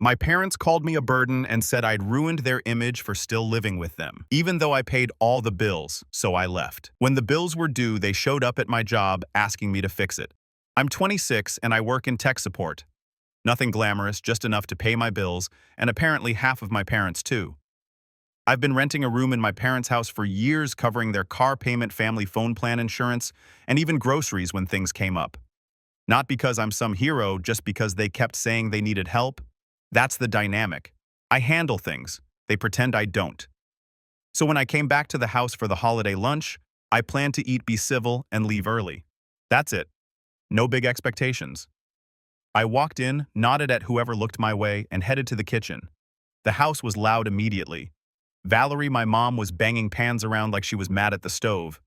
My parents called me a burden and said I'd ruined their image for still living with them, even though I paid all the bills, so I left. When the bills were due, they showed up at my job asking me to fix it. I'm 26 and I work in tech support. Nothing glamorous, just enough to pay my bills, and apparently half of my parents too. I've been renting a room in my parents' house for years, covering their car payment, family phone plan insurance, and even groceries when things came up. Not because I'm some hero, just because they kept saying they needed help. That's the dynamic. I handle things. They pretend I don't. So when I came back to the house for the holiday lunch, I planned to eat, be civil, and leave early. That's it. No big expectations. I walked in, nodded at whoever looked my way, and headed to the kitchen. The house was loud immediately. Valerie, my mom, was banging pans around like she was mad at the stove.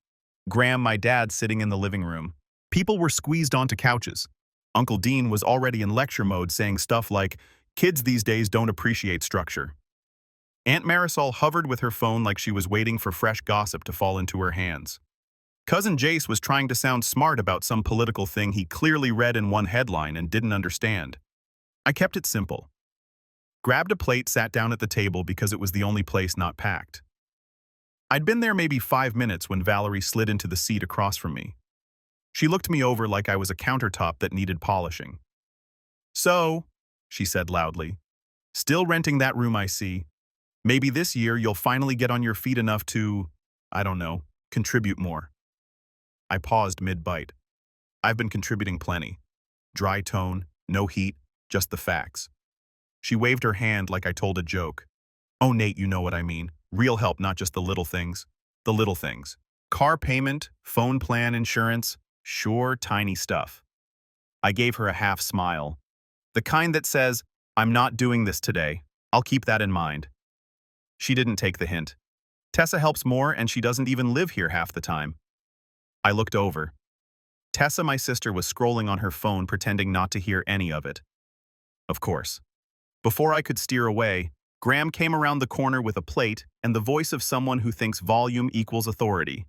Graham, my dad, sitting in the living room. People were squeezed onto couches. Uncle Dean was already in lecture mode, saying stuff like, "Kids these days don't appreciate structure." Aunt Marisol hovered with her phone like she was waiting for fresh gossip to fall into her hands. Cousin Jace was trying to sound smart about some political thing he clearly read in one headline and didn't understand. I kept it simple. Grabbed a plate, sat down at the table because it was the only place not packed. I'd been there maybe 5 minutes when Valerie slid into the seat across from me. She looked me over like I was a countertop that needed polishing. "So," she said loudly, "still renting that room, I see. Maybe this year you'll finally get on your feet enough to, I don't know, contribute more." I paused mid-bite. I've been contributing plenty. Dry tone, no heat, just the facts. She waved her hand like I told a joke. "Oh, Nate, you know what I mean. Real help, not just the little things. The little things. Car payment, phone plan, insurance. Sure, tiny stuff." I gave her a half smile. The kind that says, "I'm not doing this today. I'll keep that in mind." She didn't take the hint. Tessa helps more and she doesn't even live here half the time. I looked over. Tessa, my sister, was scrolling on her phone, pretending not to hear any of it. Of course. Before I could steer away, Graham came around the corner with a plate and the voice of someone who thinks volume equals authority.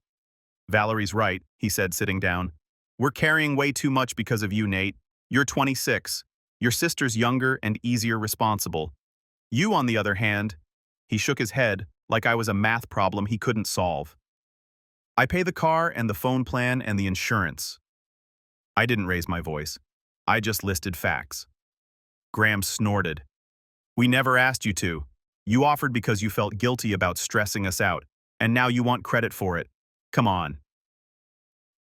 "Valerie's right," he said, sitting down. "We're carrying way too much because of you, Nate. You're 26. Your sister's younger and easier responsible. You, on the other hand," he shook his head like I was a math problem he couldn't solve. "I pay the car and the phone plan and the insurance." I didn't raise my voice. I just listed facts. Graham snorted. "We never asked you to. You offered because you felt guilty about stressing us out, and now you want credit for it. Come on."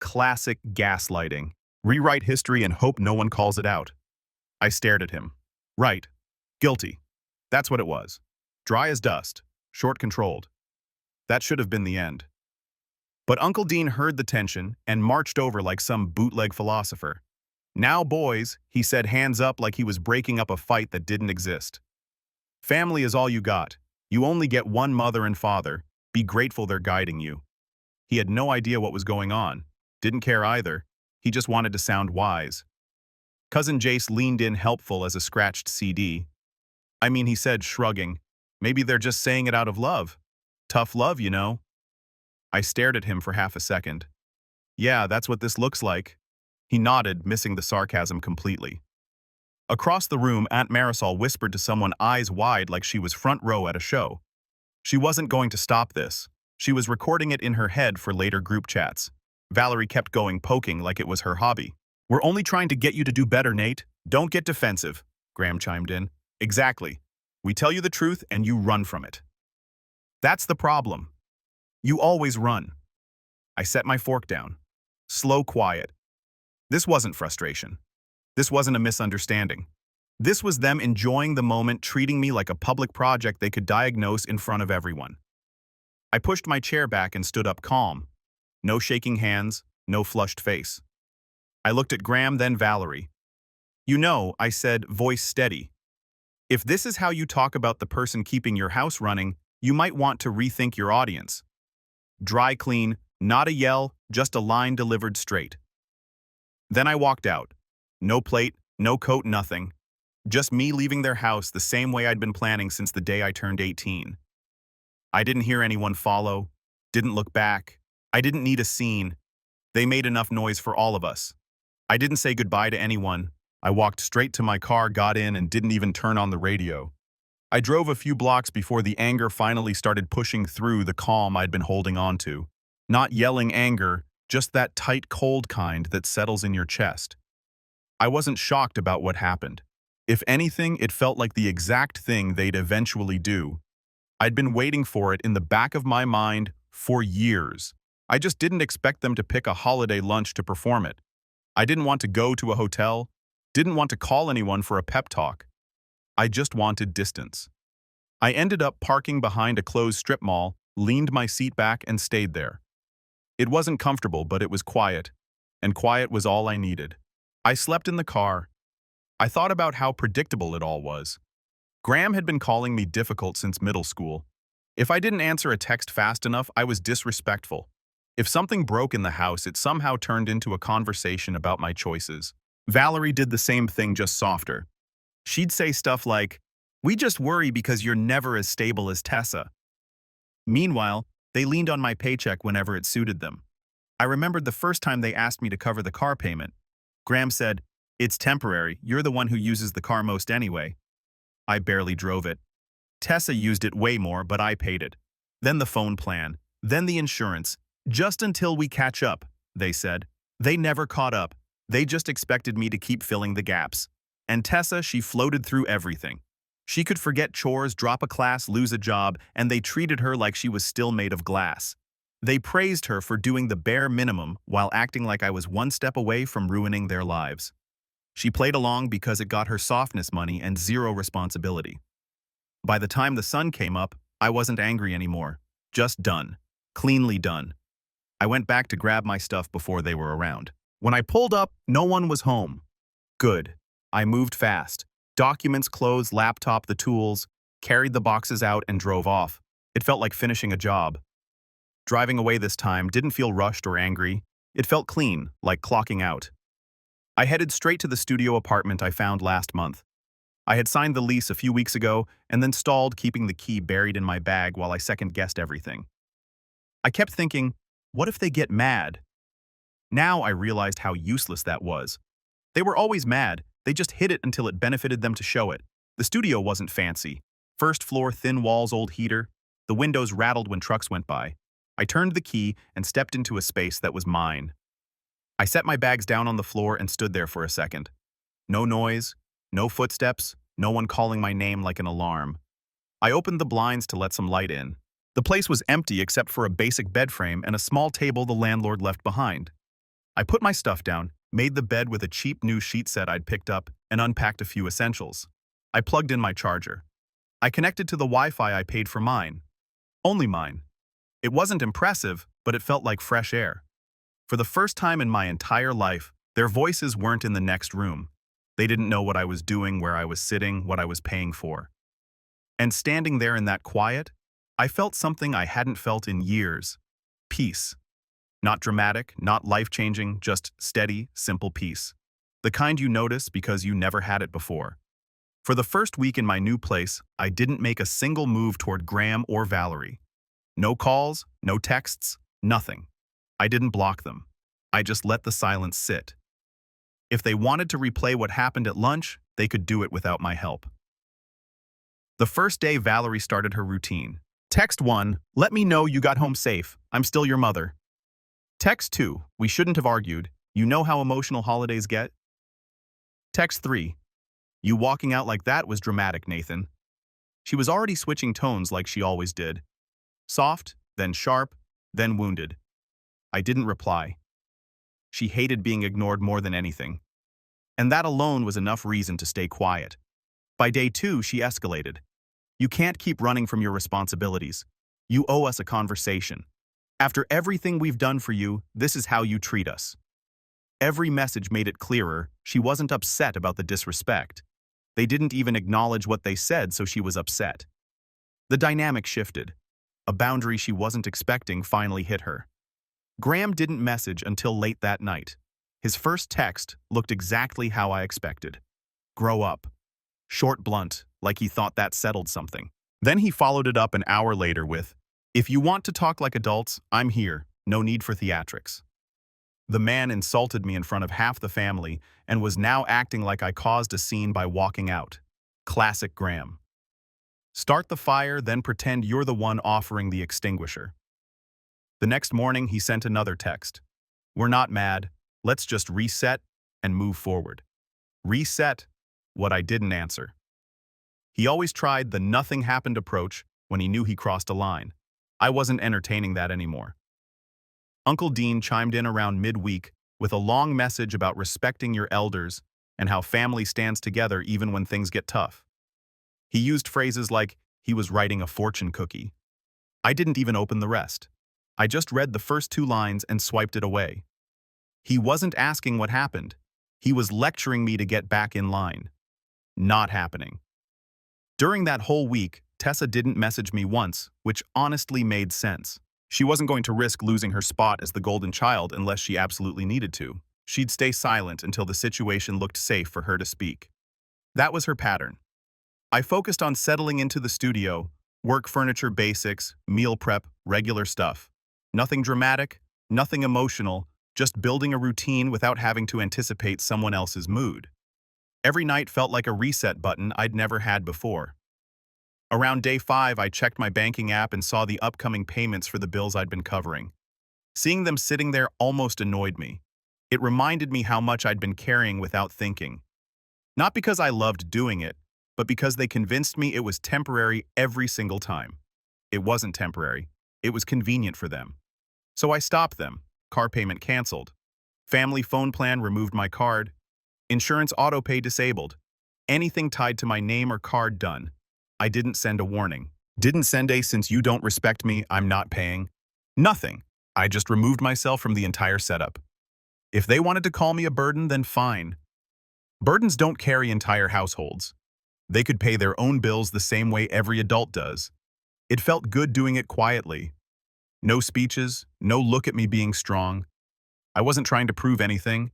Classic gaslighting. Rewrite history and hope no one calls it out. I stared at him. Right. Guilty. That's what it was. Dry as dust. Short-controlled. That should have been the end. But Uncle Dean heard the tension and marched over like some bootleg philosopher. "Now, boys," he said, hands up like he was breaking up a fight that didn't exist. "Family is all you got. You only get one mother and father. Be grateful they're guiding you." He had no idea what was going on. Didn't care either. He just wanted to sound wise. Cousin Jace leaned in, helpful as a scratched CD. "I mean," he said, shrugging, "maybe they're just saying it out of love. Tough love, you know." I stared at him for half a second. "Yeah, that's what this looks like." He nodded, missing the sarcasm completely. Across the room, Aunt Marisol whispered to someone, eyes wide like she was front row at a show. She wasn't going to stop this. She was recording it in her head for later group chats. Valerie kept going, poking like it was her hobby. "We're only trying to get you to do better, Nate. Don't get defensive," Graham chimed in. "Exactly. We tell you the truth and you run from it. That's the problem. You always run." I set my fork down. Slow, quiet. This wasn't frustration. This wasn't a misunderstanding. This was them enjoying the moment, treating me like a public project they could diagnose in front of everyone. I pushed my chair back and stood up calm. No shaking hands, no flushed face. I looked at Graham, then Valerie. "You know," I said, voice steady, "if this is how you talk about the person keeping your house running, you might want to rethink your audience." Dry, clean, not a yell, just a line delivered straight. Then I walked out. No plate, no coat, nothing. Just me leaving their house the same way I'd been planning since the day I turned 18. I didn't hear anyone follow, didn't look back. I didn't need a scene. They made enough noise for all of us. I didn't say goodbye to anyone. I walked straight to my car, got in, and didn't even turn on the radio. I drove a few blocks before the anger finally started pushing through the calm I'd been holding on to. Not yelling anger, just that tight, cold kind that settles in your chest. I wasn't shocked about what happened. If anything, it felt like the exact thing they'd eventually do. I'd been waiting for it in the back of my mind for years. I just didn't expect them to pick a holiday lunch to perform it. I didn't want to go to a hotel, didn't want to call anyone for a pep talk. I just wanted distance. I ended up parking behind a closed strip mall, leaned my seat back, and stayed there. It wasn't comfortable, but it was quiet, and quiet was all I needed. I slept in the car. I thought about how predictable it all was. Graham had been calling me difficult since middle school. If I didn't answer a text fast enough, I was disrespectful. If something broke in the house, it somehow turned into a conversation about my choices. Valerie did the same thing, just softer. She'd say stuff like, "We just worry because you're never as stable as Tessa." Meanwhile, they leaned on my paycheck whenever it suited them. I remembered the first time they asked me to cover the car payment. Graham said, "It's temporary, you're the one who uses the car most anyway." I barely drove it. Tessa used it way more, but I paid it. Then the phone plan, then the insurance. "Just until we catch up," they said. They never caught up. They just expected me to keep filling the gaps. And Tessa, she floated through everything. She could forget chores, drop a class, lose a job, and they treated her like she was still made of glass. They praised her for doing the bare minimum while acting like I was one step away from ruining their lives. She played along because it got her softness money and zero responsibility. By the time the sun came up, I wasn't angry anymore. Just done. Cleanly done. I went back to grab my stuff before they were around. When I pulled up, no one was home. Good. I moved fast. Documents, clothes, laptop, the tools, carried the boxes out and drove off. It felt like finishing a job. Driving away this time didn't feel rushed or angry. It felt clean, like clocking out. I headed straight to the studio apartment I found last month. I had signed the lease a few weeks ago and then stalled, keeping the key buried in my bag while I second-guessed everything. I kept thinking, what if they get mad? Now I realized how useless that was. They were always mad. They just hid it until it benefited them to show it. The studio wasn't fancy. First floor, thin walls, old heater. The windows rattled when trucks went by. I turned the key and stepped into a space that was mine. I set my bags down on the floor and stood there for a second. No noise, no footsteps, no one calling my name like an alarm. I opened the blinds to let some light in. The place was empty except for a basic bed frame and a small table the landlord left behind. I put my stuff down, made the bed with a cheap new sheet set I'd picked up, and unpacked a few essentials. I plugged in my charger. I connected to the Wi-Fi I paid for mine. Only mine. It wasn't impressive, but it felt like fresh air. For the first time in my entire life, their voices weren't in the next room. They didn't know what I was doing, where I was sitting, what I was paying for. And standing there in that quiet, I felt something I hadn't felt in years. Peace. Not dramatic, not life-changing, just steady, simple peace. The kind you notice because you never had it before. For the first week in my new place, I didn't make a single move toward Graham or Valerie. No calls, no texts, nothing. I didn't block them. I just let the silence sit. If they wanted to replay what happened at lunch, they could do it without my help. The first day, Valerie started her routine. Text 1, "Let me know you got home safe. I'm still your mother." Text 2, "We shouldn't have argued. You know how emotional holidays get." Text 3, "You walking out like that was dramatic, Nathan." She was already switching tones like she always did. Soft, then sharp, then wounded. I didn't reply. She hated being ignored more than anything. And that alone was enough reason to stay quiet. By day 2, she escalated. "You can't keep running from your responsibilities. You owe us a conversation. After everything we've done for you, this is how you treat us." Every message made it clearer she wasn't upset about the disrespect. They didn't even acknowledge what they said, so she was upset. The dynamic shifted. A boundary she wasn't expecting finally hit her. Graham didn't message until late that night. His first text looked exactly how I expected. "Grow up." Short, blunt, like he thought that settled something. Then he followed it up an hour later with, "If you want to talk like adults, I'm here. No need for theatrics." The man insulted me in front of half the family and was now acting like I caused a scene by walking out. Classic Graham. Start the fire, then pretend you're the one offering the extinguisher. The next morning, he sent another text. We're not mad. Let's just reset and move forward. Reset? What I didn't answer. He always tried the nothing happened approach when he knew he crossed a line. I wasn't entertaining that anymore. Uncle Dean chimed in around midweek with a long message about respecting your elders and how family stands together even when things get tough. He used phrases like he was writing a fortune cookie. I didn't even open the rest. I just read the first 2 lines and swiped it away. He wasn't asking what happened. He was lecturing me to get back in line. Not happening. During that whole week, Tessa didn't message me once, which honestly made sense. She wasn't going to risk losing her spot as the golden child unless she absolutely needed to. She'd stay silent until the situation looked safe for her to speak. That was her pattern. I focused on settling into the studio, work furniture basics, meal prep, regular stuff. Nothing dramatic, nothing emotional, just building a routine without having to anticipate someone else's mood. Every night felt like a reset button I'd never had before. Around day 5, I checked my banking app and saw the upcoming payments for the bills I'd been covering. Seeing them sitting there almost annoyed me. It reminded me how much I'd been carrying without thinking. Not because I loved doing it, but because they convinced me it was temporary every single time. It wasn't temporary. It was convenient for them. So I stopped them. Car payment canceled. Family phone plan removed my card. Insurance autopay disabled. Anything tied to my name or card done. I didn't send a warning. Didn't send a since you don't respect me, I'm not paying. Nothing. I just removed myself from the entire setup. If they wanted to call me a burden, then fine. Burdens don't carry entire households. They could pay their own bills the same way every adult does. It felt good doing it quietly. No speeches, no look at me being strong. I wasn't trying to prove anything.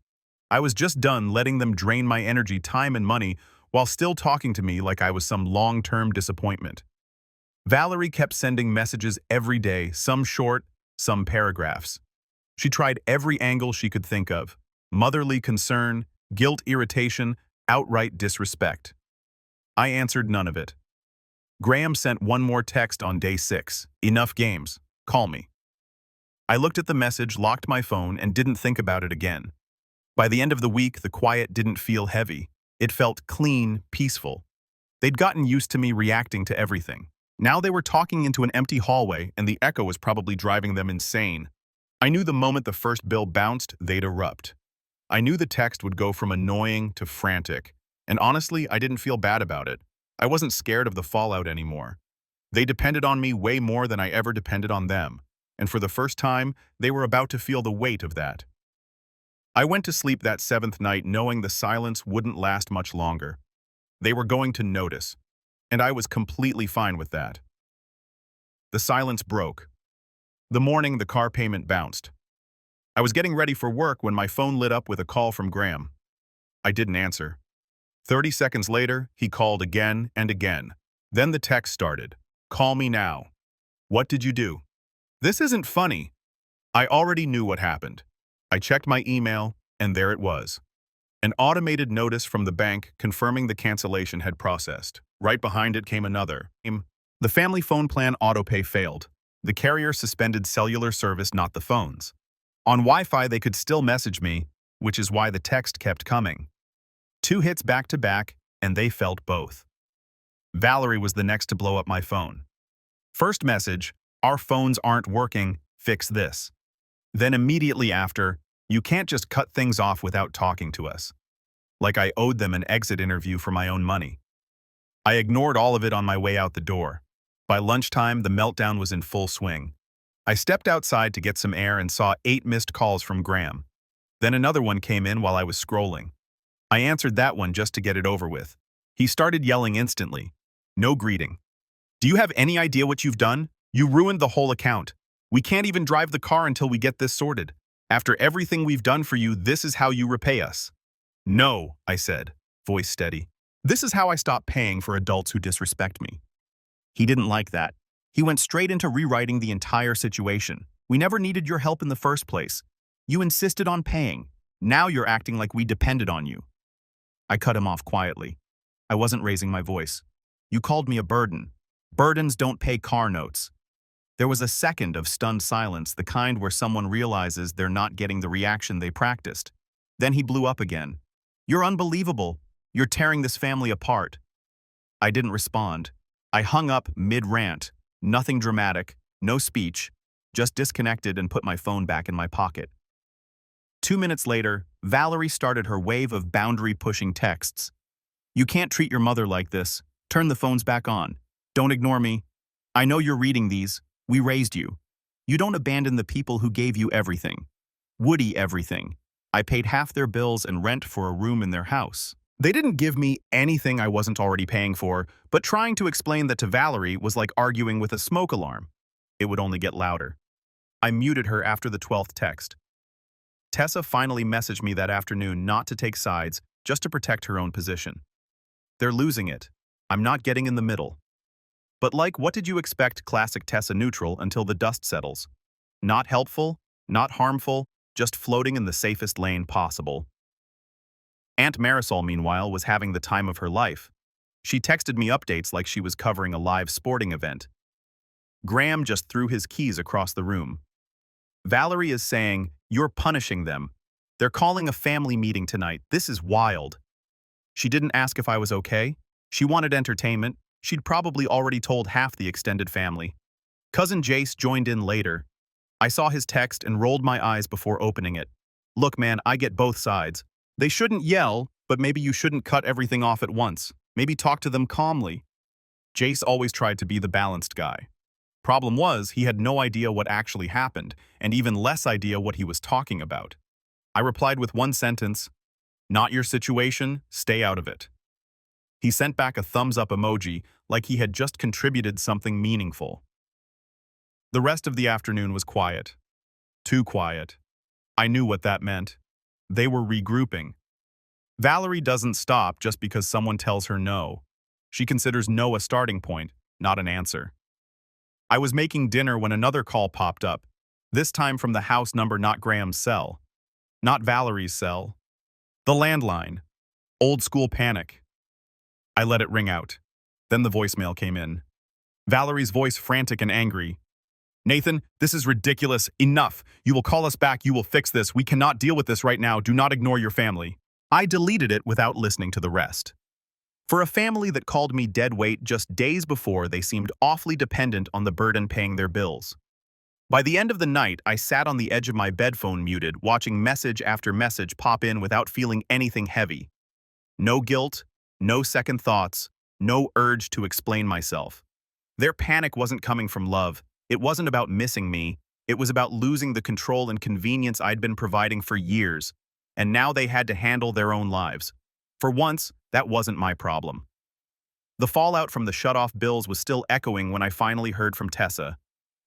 I was just done letting them drain my energy, time, and money while still talking to me like I was some long-term disappointment. Valerie kept sending messages every day, some short, some paragraphs. She tried every angle she could think of: motherly concern, guilt, irritation, outright disrespect. I answered none of it. Graham sent one more text on day 6. Enough games. Call me. I looked at the message, locked my phone, and didn't think about it again. By the end of the week, the quiet didn't feel heavy. It felt clean, peaceful. They'd gotten used to me reacting to everything. Now they were talking into an empty hallway, and the echo was probably driving them insane. I knew the moment the first bill bounced, they'd erupt. I knew the text would go from annoying to frantic, and honestly, I didn't feel bad about it. I wasn't scared of the fallout anymore. They depended on me way more than I ever depended on them, and for the first time, they were about to feel the weight of that. I went to sleep that 7th night knowing the silence wouldn't last much longer. They were going to notice, and I was completely fine with that. The silence broke. The morning, the car payment bounced. I was getting ready for work when my phone lit up with a call from Graham. I didn't answer. 30 seconds later, he called again and again. Then the text started. Call me now. What did you do? This isn't funny. I already knew what happened. I checked my email, and there it was. An automated notice from the bank confirming the cancellation had processed. Right behind it came another. The family phone plan autopay failed. The carrier suspended cellular service, not the phones. On Wi-Fi, they could still message me, which is why the text kept coming. 2 hits back to back, and they felt both. Valerie was the next to blow up my phone. First message, our phones aren't working, fix this. Then immediately after, you can't just cut things off without talking to us. Like I owed them an exit interview for my own money. I ignored all of it on my way out the door. By lunchtime, the meltdown was in full swing. I stepped outside to get some air and saw 8 missed calls from Graham. Then another one came in while I was scrolling. I answered that one just to get it over with. He started yelling instantly. No greeting. Do you have any idea what you've done? You ruined the whole account. We can't even drive the car until we get this sorted. After everything we've done for you, this is how you repay us. No, I said, voice steady. This is how I stop paying for adults who disrespect me. He didn't like that. He went straight into rewriting the entire situation. We never needed your help in the first place. You insisted on paying. Now you're acting like we depended on you. I cut him off quietly. I wasn't raising my voice. You called me a burden. Burdens don't pay car notes. There was a second of stunned silence, the kind where someone realizes they're not getting the reaction they practiced. Then he blew up again. You're unbelievable. You're tearing this family apart. I didn't respond. I hung up mid-rant. Nothing dramatic, no speech, just disconnected and put my phone back in my pocket. 2 minutes later, Valerie started her wave of boundary-pushing texts. You can't treat your mother like this. Turn the phones back on. Don't ignore me. I know you're reading these. We raised you. You don't abandon the people who gave you everything. Woody everything. I paid half their bills and rent for a room in their house. They didn't give me anything I wasn't already paying for, but trying to explain that to Valerie was like arguing with a smoke alarm. It would only get louder. I muted her after the 12th text. Tessa finally messaged me that afternoon not to take sides, just to protect her own position. They're losing it. I'm not getting in the middle. But like, what did you expect? Classic Tessa neutral until the dust settles. Not helpful, not harmful, just floating in the safest lane possible. Aunt Marisol, meanwhile, was having the time of her life. She texted me updates like she was covering a live sporting event. Graham just threw his keys across the room. Valerie is saying, you're punishing them. They're calling a family meeting tonight. This is wild. She didn't ask if I was okay. She wanted entertainment. She'd probably already told half the extended family. Cousin Jace joined in later. I saw his text and rolled my eyes before opening it. Look, man, I get both sides. They shouldn't yell, but maybe you shouldn't cut everything off at once. Maybe talk to them calmly. Jace always tried to be the balanced guy. Problem was, he had no idea what actually happened, and even less idea what he was talking about. I replied with one sentence, not your situation, stay out of it. He sent back a thumbs-up emoji, like he had just contributed something meaningful. The rest of the afternoon was quiet. Too quiet. I knew what that meant. They were regrouping. Valerie doesn't stop just because someone tells her no. She considers no a starting point, not an answer. I was making dinner when another call popped up, this time from the house number, not Graham's cell. Not Valerie's cell. The landline. Old school panic. I let it ring out. Then the voicemail came in. Valerie's voice frantic and angry. Nathan, this is ridiculous. Enough. You will call us back. You will fix this. We cannot deal with this right now. Do not ignore your family. I deleted it without listening to the rest. For a family that called me dead weight just days before, they seemed awfully dependent on the burden paying their bills. By the end of the night, I sat on the edge of my bed, phone muted, watching message after message pop in without feeling anything heavy. No guilt, no second thoughts, no urge to explain myself. Their panic wasn't coming from love. It wasn't about missing me. It was about losing the control and convenience I'd been providing for years. And now they had to handle their own lives. For once, that wasn't my problem. The fallout from the shut-off bills was still echoing when I finally heard from Tessa.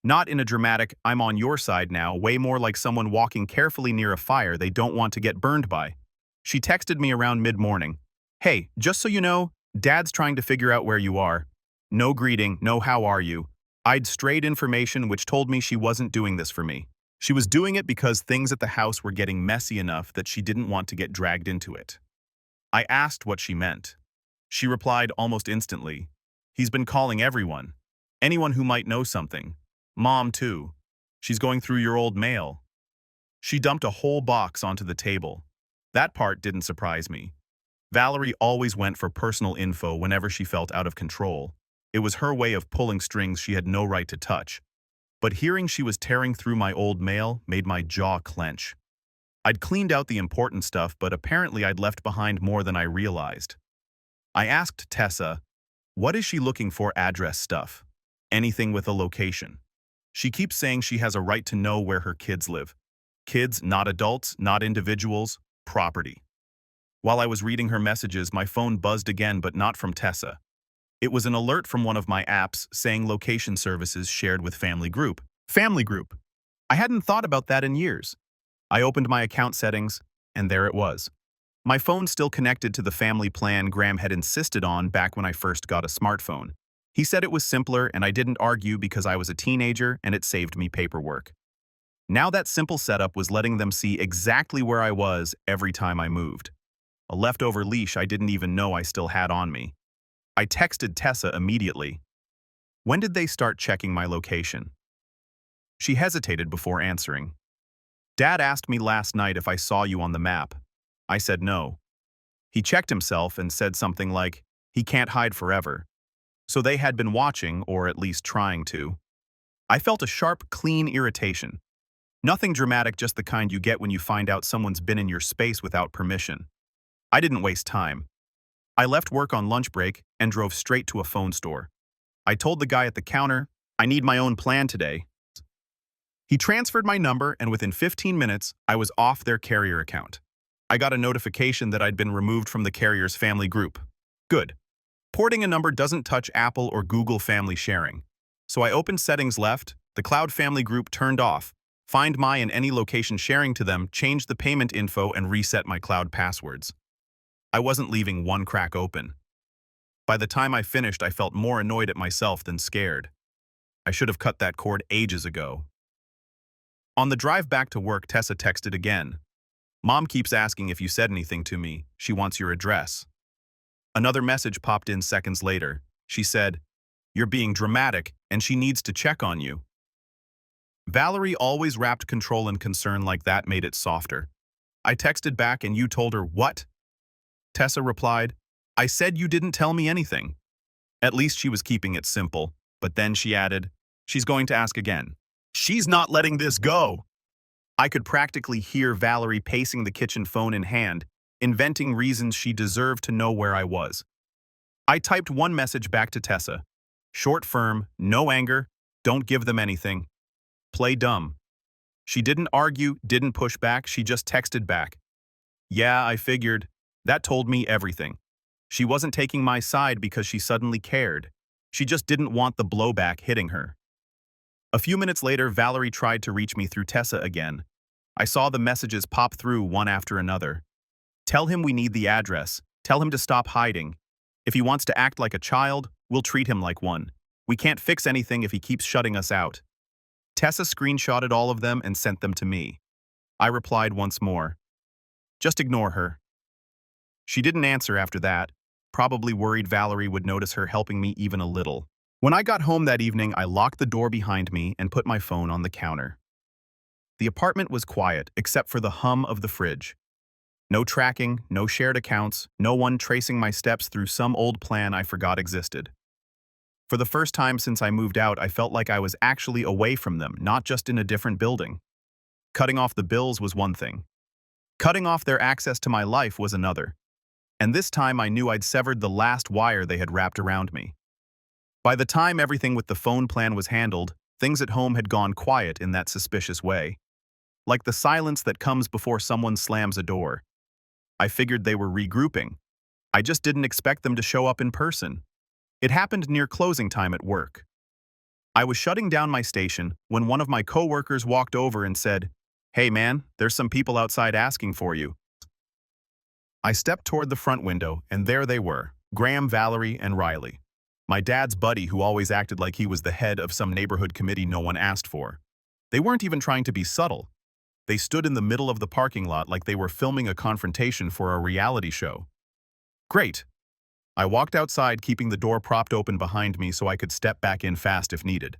Not in a dramatic, I'm on your side now, way more like someone walking carefully near a fire they don't want to get burned by. She texted me around mid-morning. Hey, just so you know, Dad's trying to figure out where you are. No greeting, no how are you. I'd strayed information which told me she wasn't doing this for me. She was doing it because things at the house were getting messy enough that she didn't want to get dragged into it. I asked what she meant. She replied almost instantly. He's been calling everyone. Anyone who might know something. Mom, too. She's going through your old mail. She dumped a whole box onto the table. That part didn't surprise me. Valerie always went for personal info whenever she felt out of control. It was her way of pulling strings she had no right to touch. But hearing she was tearing through my old mail made my jaw clench. I'd cleaned out the important stuff, but apparently I'd left behind more than I realized. I asked Tessa, what is she looking for? Address stuff. Anything with a location. She keeps saying she has a right to know where her kids live. Kids, not adults, not individuals, property. While I was reading her messages, my phone buzzed again, but not from Tessa. It was an alert from one of my apps saying location services shared with family group. Family group. I hadn't thought about that in years. I opened my account settings, and there it was. My phone still connected to the family plan Graham had insisted on back when I first got a smartphone. He said it was simpler, and I didn't argue because I was a teenager and it saved me paperwork. Now that simple setup was letting them see exactly where I was every time I moved. A leftover leash I didn't even know I still had on me. I texted Tessa immediately. When did they start checking my location? She hesitated before answering. Dad asked me last night if I saw you on the map. I said no. He checked himself and said something like, he can't hide forever. So they had been watching, or at least trying to. I felt a sharp, clean irritation. Nothing dramatic, just the kind you get when you find out someone's been in your space without permission. I didn't waste time. I left work on lunch break and drove straight to a phone store. I told the guy at the counter, I need my own plan today. He transferred my number, and within 15 minutes, I was off their carrier account. I got a notification that I'd been removed from the carrier's family group. Good. Porting a number doesn't touch Apple or Google family sharing. So I opened settings left, the cloud family group turned off, find my and any location sharing to them, changed the payment info, and reset my cloud passwords. I wasn't leaving one crack open. By the time I finished, I felt more annoyed at myself than scared. I should have cut that cord ages ago. On the drive back to work, Tessa texted again. Mom keeps asking if you said anything to me. She wants your address. Another message popped in seconds later. She said, you're being dramatic and she needs to check on you. Valerie always wrapped control and concern like that made it softer. I texted back and you told her what? Tessa replied, I said you didn't tell me anything. At least she was keeping it simple, but then she added, she's going to ask again. She's not letting this go. I could practically hear Valerie pacing the kitchen, phone in hand, inventing reasons she deserved to know where I was. I typed one message back to Tessa. Short, firm, no anger, don't give them anything. Play dumb. She didn't argue, didn't push back, she just texted back. Yeah, I figured. That told me everything. She wasn't taking my side because she suddenly cared. She just didn't want the blowback hitting her. A few minutes later, Valerie tried to reach me through Tessa again. I saw the messages pop through one after another. Tell him we need the address. Tell him to stop hiding. If he wants to act like a child, we'll treat him like one. We can't fix anything if he keeps shutting us out. Tessa screenshotted all of them and sent them to me. I replied once more. Just ignore her. She didn't answer after that, probably worried Valerie would notice her helping me even a little. When I got home that evening, I locked the door behind me and put my phone on the counter. The apartment was quiet, except for the hum of the fridge. No tracking, no shared accounts, no one tracing my steps through some old plan I forgot existed. For the first time since I moved out, I felt like I was actually away from them, not just in a different building. Cutting off the bills was one thing. Cutting off their access to my life was another. And this time I knew I'd severed the last wire they had wrapped around me. By the time everything with the phone plan was handled, things at home had gone quiet in that suspicious way. Like the silence that comes before someone slams a door. I figured they were regrouping. I just didn't expect them to show up in person. It happened near closing time at work. I was shutting down my station when one of my coworkers walked over and said, "Hey man, there's some people outside asking for you." I stepped toward the front window, and there they were, Graham, Valerie, and Riley. My dad's buddy who always acted like he was the head of some neighborhood committee no one asked for. They weren't even trying to be subtle. They stood in the middle of the parking lot like they were filming a confrontation for a reality show. Great. I walked outside, keeping the door propped open behind me so I could step back in fast if needed.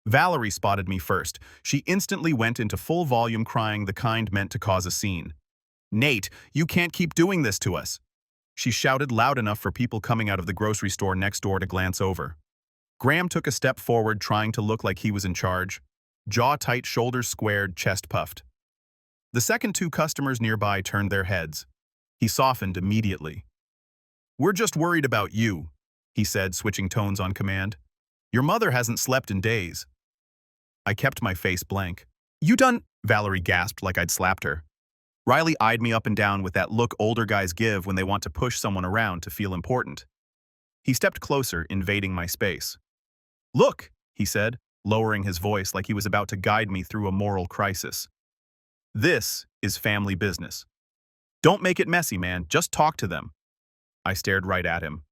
Valerie spotted me first. She instantly went into full volume crying, the kind meant to cause a scene. "Nate, you can't keep doing this to us." She shouted loud enough for people coming out of the grocery store next door to glance over. Graham took a step forward, trying to look like he was in charge. Jaw tight, shoulders squared, chest puffed. The second two customers nearby turned their heads. He softened immediately. "We're just worried about you," he said, switching tones on command. "Your mother hasn't slept in days." I kept my face blank. "You done?" Valerie gasped like I'd slapped her. Riley eyed me up and down with that look older guys give when they want to push someone around to feel important. He stepped closer, invading my space. "Look," he said, lowering his voice like he was about to guide me through a moral crisis. "This is family business. Don't make it messy, man. Just talk to them." I stared right at him.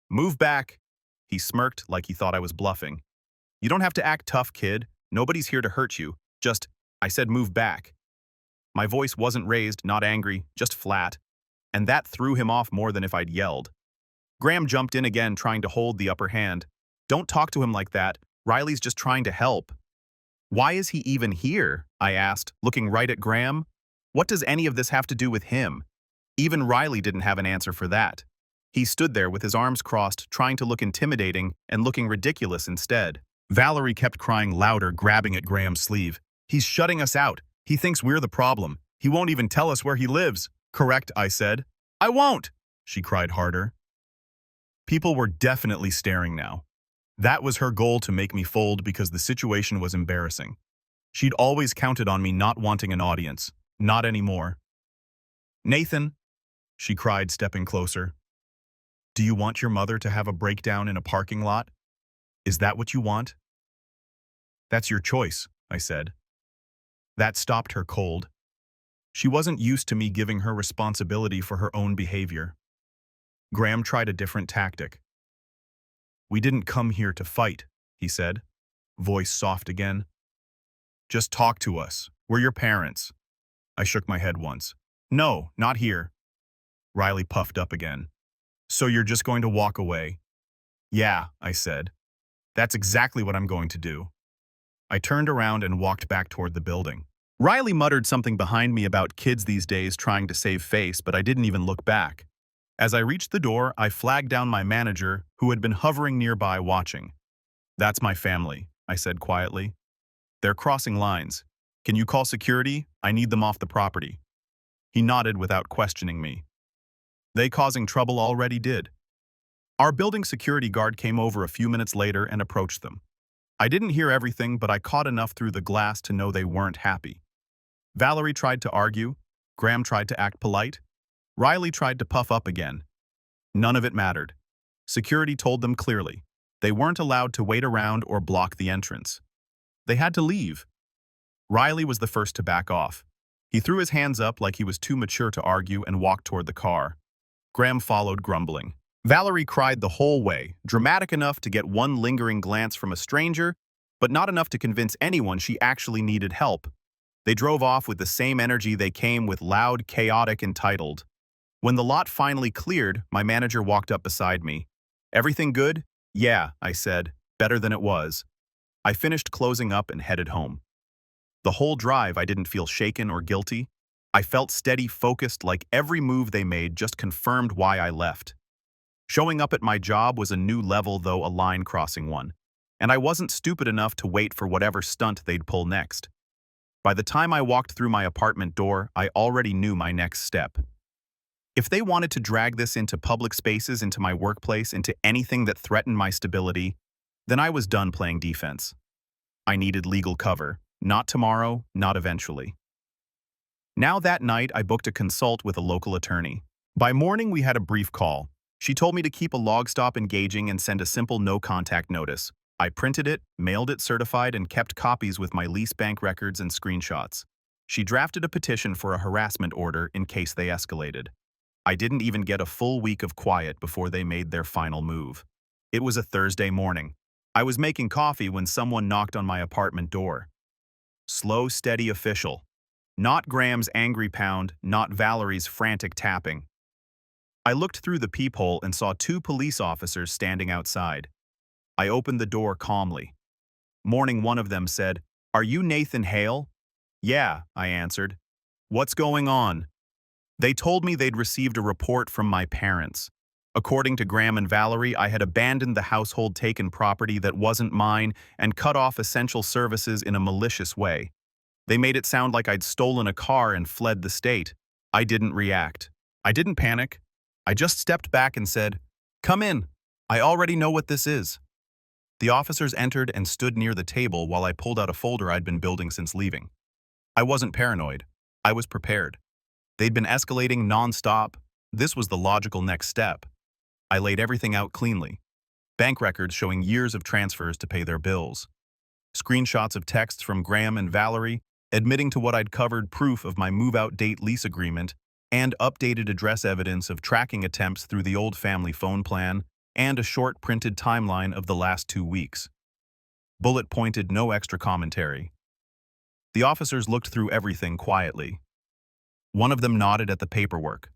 "Move back." He smirked like he thought I was bluffing. "You don't have to act tough, kid. Nobody's here to hurt you. Just I said move back. My voice wasn't raised, not angry, just flat, and that threw him off more than if I'd yelled. Graham jumped in again, trying to hold the upper hand. Don't talk to him like that. Riley's just trying to help. Why is he even here? I asked, looking right at Graham. What does any of this have to do with him? Even Riley didn't have an answer for that. He stood there with his arms crossed, trying to look intimidating and looking ridiculous instead. Valerie kept crying louder, grabbing at Graham's sleeve. He's shutting us out. He thinks we're the problem. He won't even tell us where he lives. Correct, I said. I won't, she cried harder. People were definitely staring now. That was her goal, to make me fold because the situation was embarrassing. She'd always counted on me not wanting an audience. Not anymore. Nathan, she cried, stepping closer. Do you want your mother to have a breakdown in a parking lot? Is that what you want? That's your choice, I said. That stopped her cold. She wasn't used to me giving her responsibility for her own behavior. Graham tried a different tactic. We didn't come here to fight, he said, voice soft again. Just talk to us. We're your parents. I shook my head once. No, not here. Riley puffed up again. So you're just going to walk away? Yeah, I said. That's exactly what I'm going to do. I turned around and walked back toward the building. Riley muttered something behind me about kids these days trying to save face, but I didn't even look back. As I reached the door, I flagged down my manager, who had been hovering nearby watching. That's my family, I said quietly. They're crossing lines. Can you call security? I need them off the property. He nodded without questioning me. They causing trouble already did. Our building security guard came over a few minutes later and approached them. I didn't hear everything, but I caught enough through the glass to know they weren't happy. Valerie tried to argue. Graham tried to act polite. Riley tried to puff up again. None of it mattered. Security told them clearly. They weren't allowed to wait around or block the entrance. They had to leave. Riley was the first to back off. He threw his hands up like he was too mature to argue and walked toward the car. Graham followed, grumbling. Valerie cried the whole way, dramatic enough to get one lingering glance from a stranger, but not enough to convince anyone she actually needed help. They drove off with the same energy they came with, loud, chaotic, entitled. When the lot finally cleared, my manager walked up beside me. Everything good? Yeah, I said, better than it was. I finished closing up and headed home. The whole drive I didn't feel shaken or guilty. I felt steady, focused, like every move they made just confirmed why I left. Showing up at my job was a new level, though a line-crossing one, and I wasn't stupid enough to wait for whatever stunt they'd pull next. By the time I walked through my apartment door, I already knew my next step. If they wanted to drag this into public spaces, into my workplace, into anything that threatened my stability, then I was done playing defense. I needed legal cover. Not tomorrow, not eventually. Now that night, I booked a consult with a local attorney. By morning, we had a brief call. She told me to keep a log stop engaging and send a simple no-contact notice. I printed it, mailed it certified, and kept copies with my lease bank records and screenshots. She drafted a petition for a harassment order in case they escalated. I didn't even get a full week of quiet before they made their final move. It was a Thursday morning. I was making coffee when someone knocked on my apartment door. Slow, steady official. Not Graham's angry pound, not Valerie's frantic tapping. I looked through the peephole and saw 2 police officers standing outside. I opened the door calmly. Morning, one of them said, "Are you Nathan Hale?" "Yeah," I answered. "What's going on?" They told me they'd received a report from my parents. According to Graham and Valerie, I had abandoned the household taken property that wasn't mine and cut off essential services in a malicious way. They made it sound like I'd stolen a car and fled the state. I didn't react. I didn't panic. I just stepped back and said, "Come in. I already know what this is." The officers entered and stood near the table while I pulled out a folder I'd been building since leaving. I wasn't paranoid. I was prepared. They'd been escalating non-stop. This was the logical next step. I laid everything out cleanly. Bank records showing years of transfers to pay their bills. Screenshots of texts from Graham and Valerie admitting to what I'd covered, proof of my move-out date lease agreement, and updated address evidence of tracking attempts through the old family phone plan, and a short printed timeline of the last 2 weeks. Bullet pointed, no extra commentary. The officers looked through everything quietly. One of them nodded at the paperwork.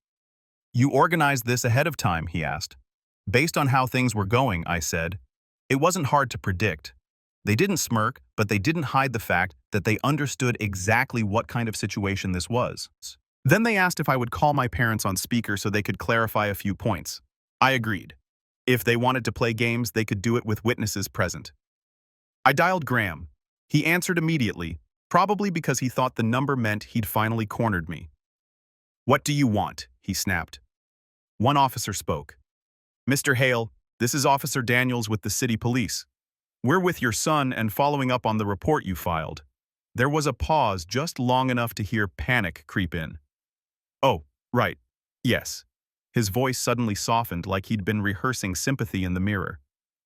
"You organized this ahead of time?" he asked. "Based on how things were going," I said. It wasn't hard to predict. They didn't smirk, but they didn't hide the fact that they understood exactly what kind of situation this was. Then they asked if I would call my parents on speaker so they could clarify a few points. I agreed. If they wanted to play games, they could do it with witnesses present. I dialed Graham. He answered immediately, probably because he thought the number meant he'd finally cornered me. "What do you want?" he snapped. One officer spoke. "Mr. Hale, this is Officer Daniels with the city police. We're with your son and following up on the report you filed." There was a pause just long enough to hear panic creep in. "Oh, right. Yes." His voice suddenly softened like he'd been rehearsing sympathy in the mirror.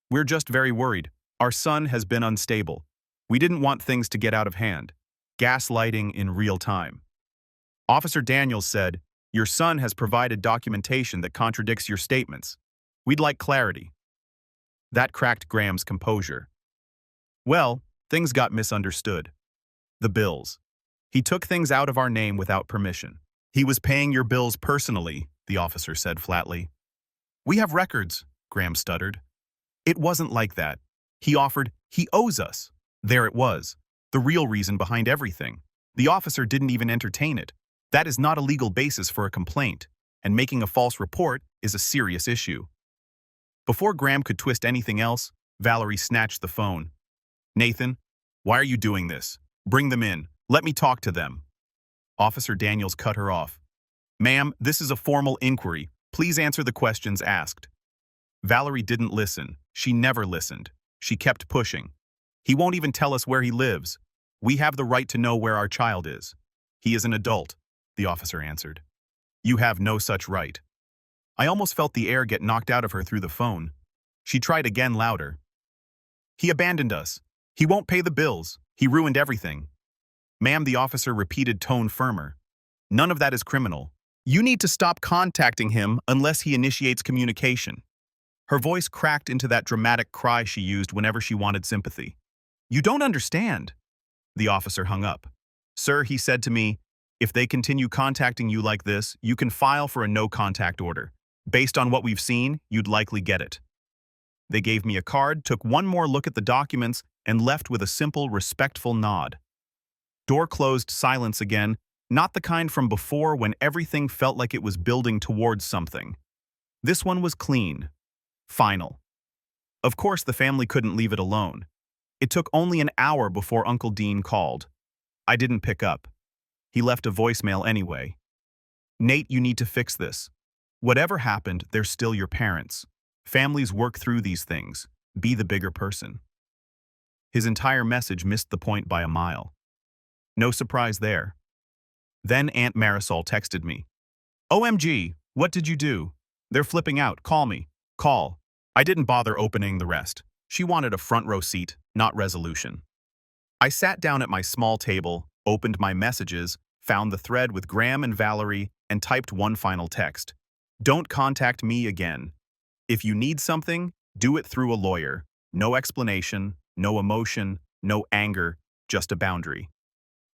"We're just very worried. Our son has been unstable. We didn't want things to get out of hand. Gaslighting in real time." Officer Daniels said, "Your son has provided documentation that contradicts your statements. We'd like clarity." That cracked Graham's composure. "Well, things got misunderstood. The bills. He took things out of our name without permission. He was paying your bills personally," the officer said flatly. "We have records," Graham stuttered. "It wasn't like that. He offered, he owes us." There it was, the real reason behind everything. The officer didn't even entertain it. That is not a legal basis for a complaint, and making a false report is a serious issue. Before Graham could twist anything else, Valerie snatched the phone. "Nathan, why are you doing this? Bring them in. Let me talk to them." Officer Daniels cut her off. "Ma'am, this is a formal inquiry. Please answer the questions asked." Valerie didn't listen. She never listened. She kept pushing. "He won't even tell us where he lives. We have the right to know where our child is." "He is an adult," the officer answered. "You have no such right." I almost felt the air get knocked out of her through the phone. She tried again louder. "He abandoned us. He won't pay the bills. He ruined everything." "Ma'am," the officer repeated, tone firmer. "None of that is criminal. You need to stop contacting him unless he initiates communication." Her voice cracked into that dramatic cry she used whenever she wanted sympathy. "You don't understand." The officer hung up. "Sir," he said to me, "if they continue contacting you like this, you can file for a no-contact order. Based on what we've seen, you'd likely get it." They gave me a card, took one more look at the documents, and left with a simple, respectful nod. Door closed, silence again, not the kind from before when everything felt like it was building towards something. This one was clean. Final. Of course, the family couldn't leave it alone. It took only an hour before Uncle Dean called. I didn't pick up. He left a voicemail anyway. "Nate, you need to fix this. Whatever happened, they're still your parents. Families work through these things. Be the bigger person." His entire message missed the point by a mile. No surprise there. Then Aunt Marisol texted me. "OMG, what did you do? They're flipping out. Call me. Call." I didn't bother opening the rest. She wanted a front row seat, not resolution. I sat down at my small table, opened my messages, found the thread with Graham and Valerie, and typed one final text. "Don't contact me again. If you need something, do it through a lawyer. No explanation, no emotion, no anger, just a boundary."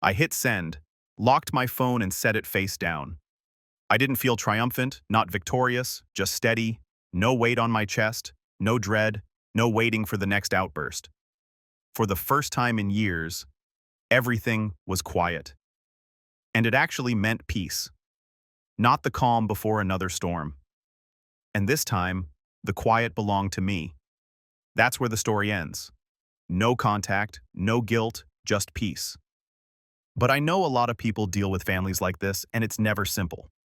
I hit send, locked my phone and set it face down. I didn't feel triumphant, not victorious, just steady, no weight on my chest, no dread, no waiting for the next outburst. For the first time in years, everything was quiet. And it actually meant peace. Not the calm before another storm. And this time, the quiet belonged to me. That's where the story ends. No contact, no guilt, just peace. But I know a lot of people deal with families like this, and it's never simple.